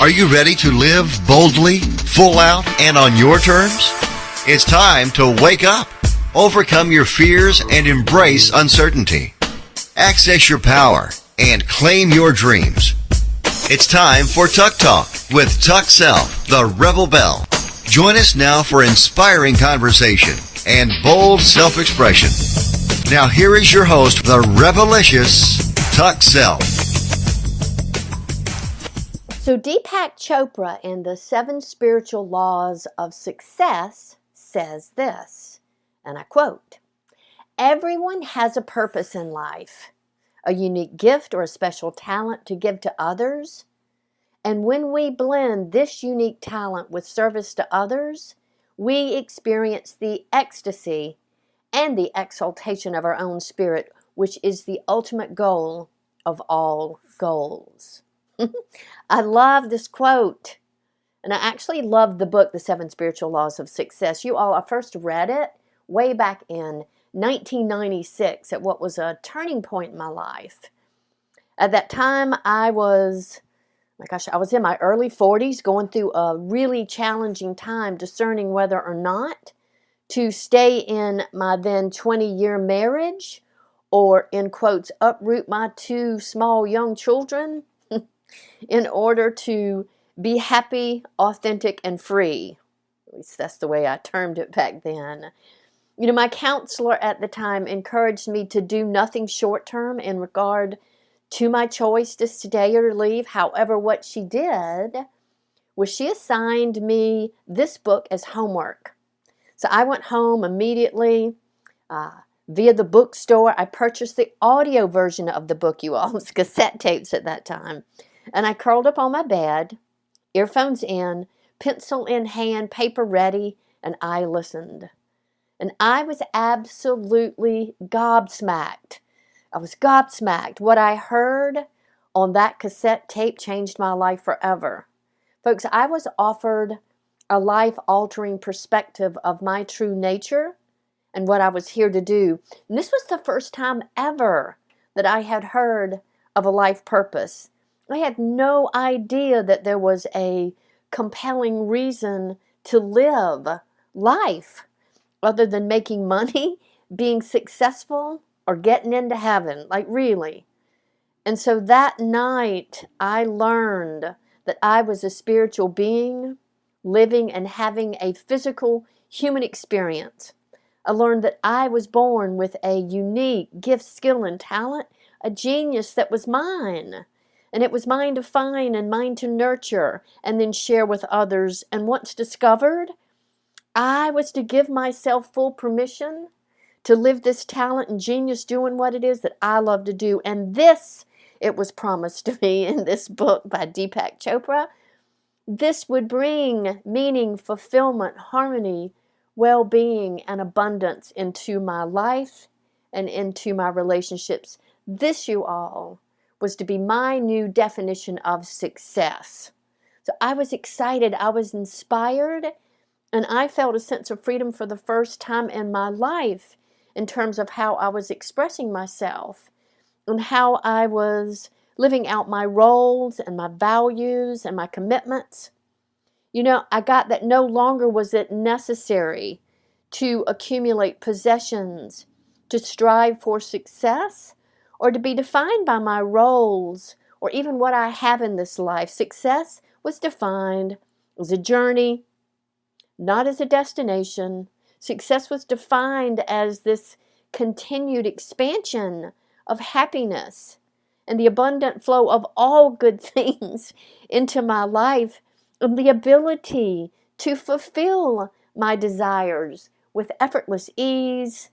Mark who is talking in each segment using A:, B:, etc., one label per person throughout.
A: Are you ready to live boldly, full out, and on your terms? It's time to wake up, overcome your fears, and embrace uncertainty. Access your power and claim your dreams. It's time for Tuck Talk with Tuck Self, the Rebel Belle. Join us now for inspiring conversation and bold self-expression. Now here is your host, the Rebelicious Tuck Self.
B: So Deepak Chopra in the 7 Spiritual Laws of Success says this, and I quote, "Everyone has a purpose in life, a unique gift or a special talent to give to others. And when we blend this unique talent with service to others, we experience the ecstasy and the exaltation of our own spirit, which is the ultimate goal of all goals." I love this quote. And I actually love the book, The 7 Spiritual Laws of Success. I first read it way back in 1996 at what was a turning point in my life. At that time, I was in my early 40s, going through a really challenging time, discerning whether or not to stay in my then 20-year marriage or, in quotes, uproot my 2 small young children in order to be happy, authentic, and free. At least that's the way I termed it back then. My counselor at the time encouraged me to do nothing short-term in regard to my choice to stay or leave. However, what she did was she assigned me this book as homework. So I went home immediately via the bookstore. I purchased the audio version of the book, you all. It was cassette tapes at that time. And I curled up on my bed, earphones in, pencil in hand, paper ready, and I listened. And I was absolutely gobsmacked. I was gobsmacked. What I heard on that cassette tape changed my life forever. Folks, I was offered a life-altering perspective of my true nature and what I was here to do. And this was the first time ever that I had heard of a life purpose. I had no idea that there was a compelling reason to live life other than making money, being successful, or getting into heaven, like really. And so that night, I learned that I was a spiritual being, living and having a physical human experience. I learned that I was born with a unique gift, skill, and talent, a genius that was mine. And it was mine to find and mine to nurture and then share with others. And once discovered, I was to give myself full permission to live this talent and genius doing what it is that I love to do. And this, it was promised to me in this book by Deepak Chopra, this would bring meaning, fulfillment, harmony, well-being, and abundance into my life and into my relationships. This, you all, was to be my new definition of success. So I was excited, I was inspired, and I felt a sense of freedom for the first time in my life in terms of how I was expressing myself and how I was living out my roles and my values and my commitments. I got that no longer was it necessary to accumulate possessions, to strive for success, or to be defined by my roles, or even what I have in this life. Success was defined as a journey, not as a destination. Success was defined as this continued expansion of happiness and the abundant flow of all good things into my life, and the ability to fulfill my desires with effortless ease,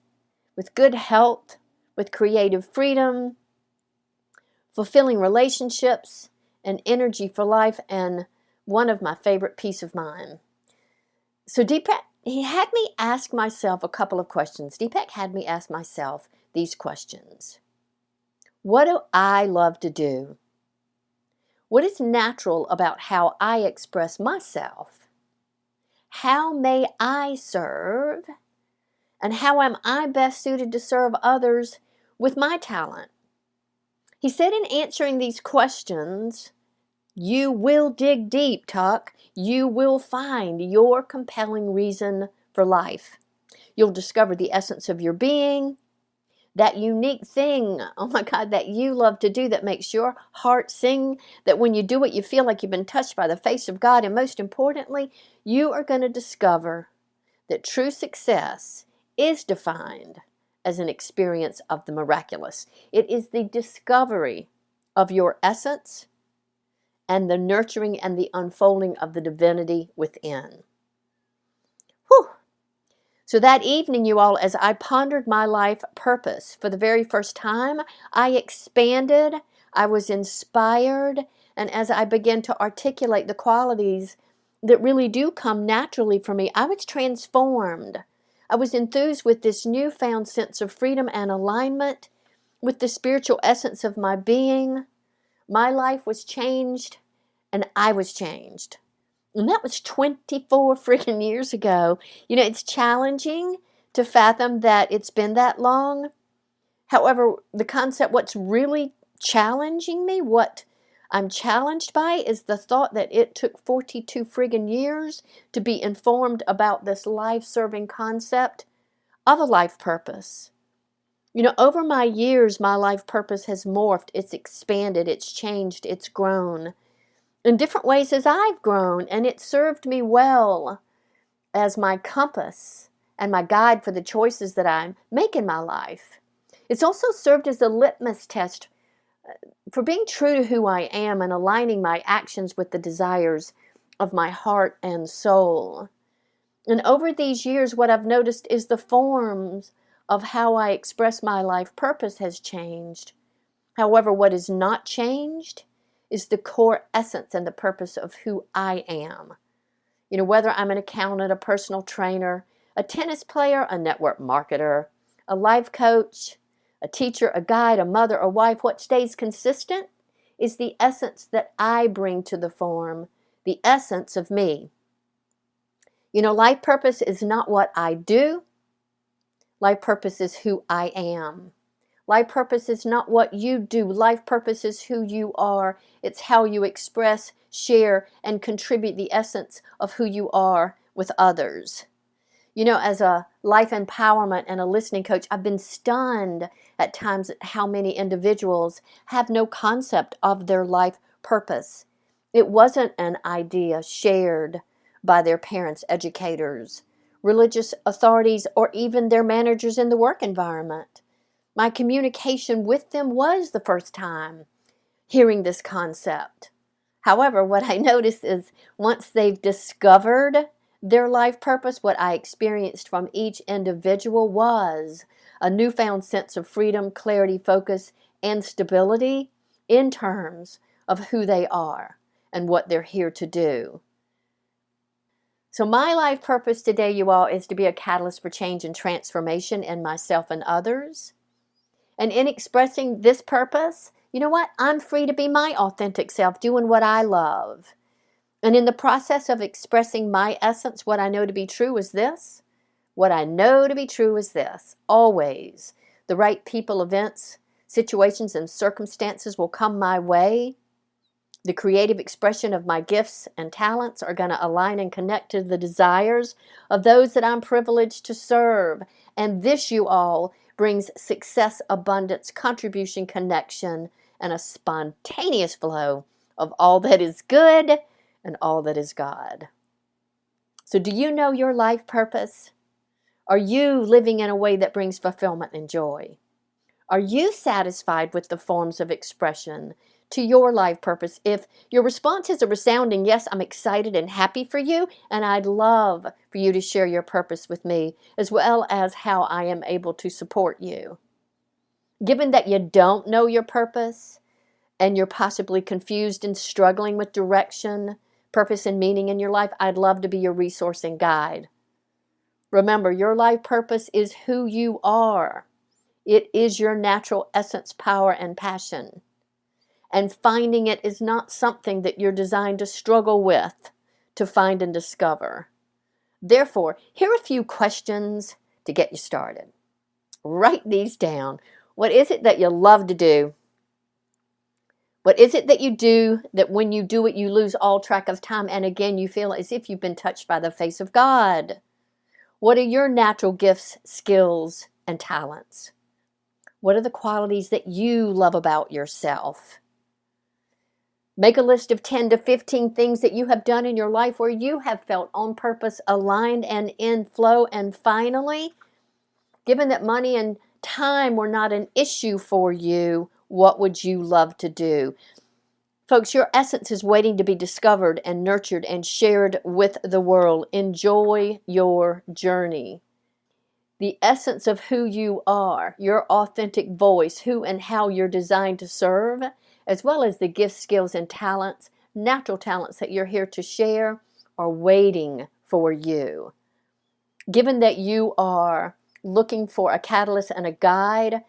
B: with good health, with creative freedom, fulfilling relationships, and energy for life, and one of my favorite, peace of mind. So Deepak, he had me ask myself a couple of questions. Deepak had me ask myself these questions. What do I love to do? What is natural about how I express myself? How may I serve? And how am I best suited to serve others with my talent? He said in answering these questions, You will dig deep, Tuck. You will find your compelling reason for life. You'll discover the essence of your being, that unique thing, oh my God, that you love to do that makes your heart sing, that when you do it, you feel like you've been touched by the face of God. And most importantly, you are going to discover that true success is defined as an experience of the miraculous. It is the discovery of your essence and the nurturing and the unfolding of the divinity within. Whew. So that evening, you all, as I pondered my life purpose for the very first time, I expanded, I was inspired, and as I began to articulate the qualities that really do come naturally for me, I was transformed. I was enthused with this newfound sense of freedom and alignment with the spiritual essence of my being. My life was changed, and I was changed. And that was 24 freaking years ago. You know, it's challenging to fathom that it's been that long. However, the concept, what's really challenging me, what I'm challenged by, is the thought that it took 42 friggin' years to be informed about this life-serving concept of a life purpose. You know, over my years, my life purpose has morphed, it's expanded, it's changed, it's grown in different ways as I've grown, and it served me well as my compass and my guide for the choices that I make in my life. It's also served as a litmus test for being true to who I am and aligning my actions with the desires of my heart and soul. And over these years, what I've noticed is the forms of how I express my life purpose has changed. However, what is not changed is the core essence and the purpose of who I am. You know, whether I'm an accountant, a personal trainer, a tennis player, a network marketer, a life coach, a teacher, a guide, a mother, a wife, what stays consistent is the essence that I bring to the form, the essence of me. You know, life purpose is not what I do. Life purpose is who I am. Life purpose is not what you do. Life purpose is who you are. It's how you express, share, and contribute the essence of who you are with others. You know, as a life empowerment and a listening coach, I've been stunned at times at how many individuals have no concept of their life purpose. It wasn't an idea shared by their parents, educators, religious authorities, or even their managers in the work environment. My communication with them was the first time hearing this concept. However, what I noticed is once they've discovered their life purpose, what I experienced from each individual was a newfound sense of freedom, clarity, focus, and stability in terms of who they are and what they're here to do. So my life purpose today, you all, is to be a catalyst for change and transformation in myself and others. And in expressing this purpose, you know what? I'm free to be my authentic self, doing what I love. And in the process of expressing my essence, what I know to be true is this. What I know to be true is this. Always, the right people, events, situations, and circumstances will come my way. The creative expression of my gifts and talents are going to align and connect to the desires of those that I'm privileged to serve. And this, you all, brings success, abundance, contribution, connection, and a spontaneous flow of all that is good and all that is God. So do you know your life purpose? Are you living in a way that brings fulfillment and joy? Are you satisfied with the forms of expression to your life purpose? If your response is a resounding yes, I'm excited and happy for you, and I'd love for you to share your purpose with me, as well as how I am able to support you. Given that you don't know your purpose, and you're possibly confused and struggling with direction, purpose, and meaning in your life, I'd love to be your resource and guide. Remember, your life purpose is who you are. It is your natural essence, power, and passion. And finding it is not something that you're designed to struggle with to find and discover. Therefore, here are a few questions to get you started. Write these down. What is it that you love to do? What is it that you do that when you do it, you lose all track of time, and again, you feel as if you've been touched by the face of God? What are your natural gifts, skills, and talents? What are the qualities that you love about yourself? Make a list of 10 to 15 things that you have done in your life where you have felt on purpose, aligned, and in flow. And finally, given that money and time were not an issue for you, what would you love to do? Folks, your essence is waiting to be discovered and nurtured and shared with the world. Enjoy your journey. The essence of who you are, your authentic voice, who and how you're designed to serve, as well as the gifts, skills, and talents, natural talents that you're here to share, are waiting for you. Given that you are looking for a catalyst and a guide,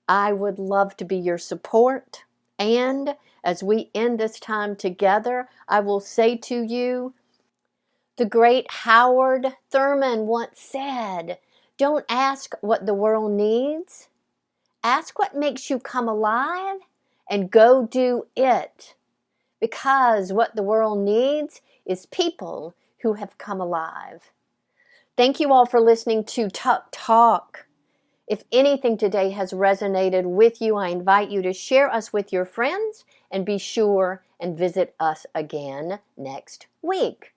B: I would love to be your support. And as we end this time together, I will say to you, the great Howard Thurman once said, don't ask what the world needs. Ask what makes you come alive and go do it. Because what the world needs is people who have come alive. Thank you all for listening to Tuck Talk. If anything today has resonated with you, I invite you to share us with your friends and be sure and visit us again next week.